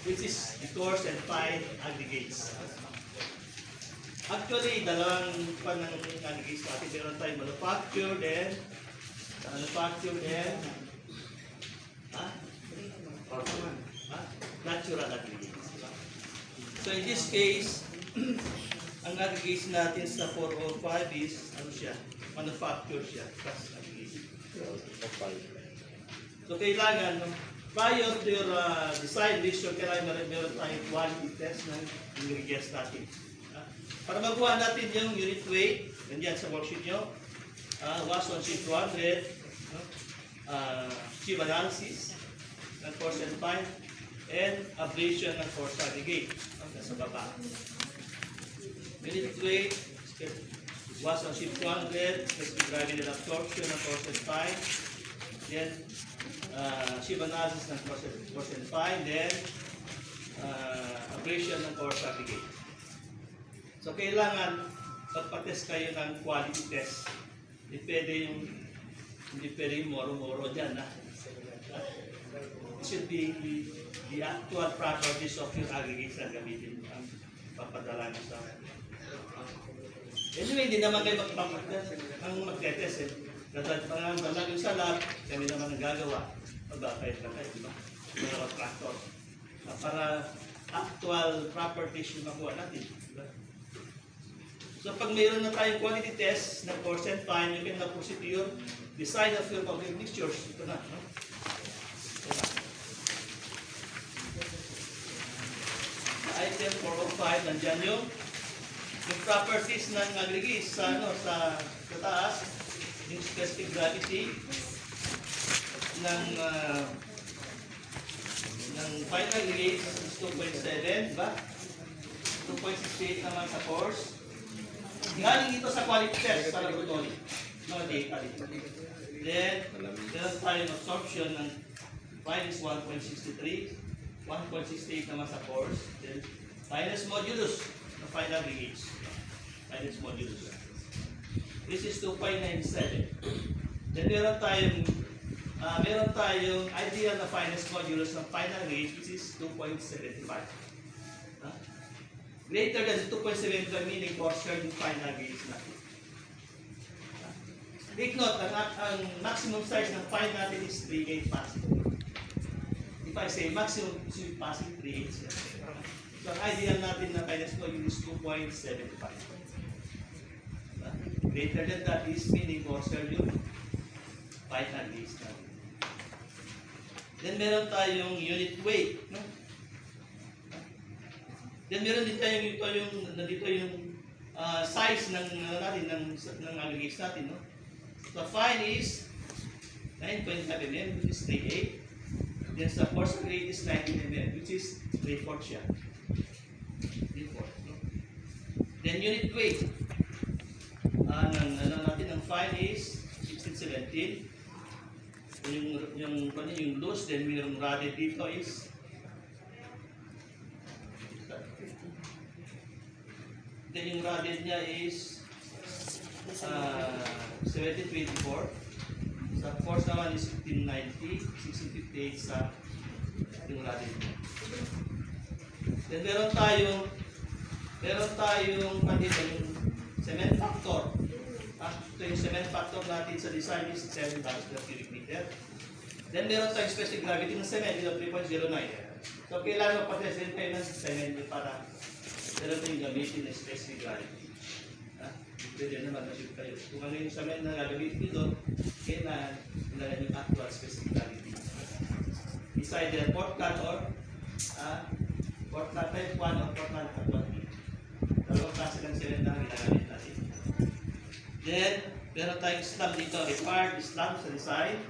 which is the coarse and fine aggregates. Actually, dalawang pan ng aggregates natin. Meron tayong manufactured and natural aggregates. So in this case, ang aggregates natin sa 405 is, ano siya? Manufactured siya. Plus aggregate. So kailangan, prior to your design list, kailangan meron tayong quality test ng ingredients natin. Para magawa natin yung unit weight, nandiyan sa worksheet nyo, was on sheet 200, sieve analysis, ng coarse and fine, and ablation ng coarse aggregate. Sa baba. Unit weight, was on sheet 200, specific gravity and absorption ng coarse and fine, then sieve analysis ng coarse and fine, then ablation ng coarse aggregate. So kailangan pagpatest kayo ng quality test. Hindi pwede yung moro-moro dyan. It should be the actual properties of your aggregates na gamitin ang papadala nyo sa akin. Anyway, hindi naman kayo magtetest eh. Kasi pag yung sa lab, kami naman ang gagawa. Magpapayat na kayo, di ba? Mga tractor. Para actual properties yung makuha natin. Diba? So pag mayroon na tayong quality test ng coarse and fine, you can now proceed to your design of your concrete mixtures. Ito na. No? Item 405, nandyan yung properties ng aggregates sa taas, yung specific gravity ng fine aggregates is 2.7, ba? 2.68 naman sa coarse. Galing ito sa quality test sa laboratory. No data dito. Then, meron tayong absorption ng fine is 1.63, 1.68 naman sa coarse. Then, finest modulus ng fine aggregates. Finest modulus. This is 2.97. Then, meron tayong ideal na finest modulus ng fine aggregates, which is 2.75. Greater than 2.75 meaning coarser yung fine aggregates natin. Take note, ang maximum size ng fine natin is 3/8 passing. If I say maximum passing 3/8 siya. So ang ideal natin na finest modulus is 2.75. Greater than that is meaning coarser yung fine aggregates natin. Then meron tayong unit weight. No? Then meron din tayong dito yung size ng aggregates natin, no? So fine is 9.5 mm, which is 3/8. Then sa coarse aggregate is 19 mm, which is 3/4 siya. 3/4, no? Then unit weight ng fine is 16-17. Yung loose, then yung radius dito is yung radius niya is 1724. Sa force naman is 1590, 1658 sa yung radius niya. Then meron tayong yung cement factor. Ito yung cement factor natin sa design is 7 tons per cubic meter. Then meron tayong specific gravity ng cement, ito 3.09. So kailangan magpatest din kayo ng cement para meron tayong gamitin na specific gravity. Pwede naman na-shoot kayo. Kung ano yung cement na gagamitin dito, kailangan yung actual specific gravity. It's either Portland or Portland type 1 or Portland type 1. Dalawang klase ng cement na ginagamit natin. Then, meron tayong slab dito, required slab sa design.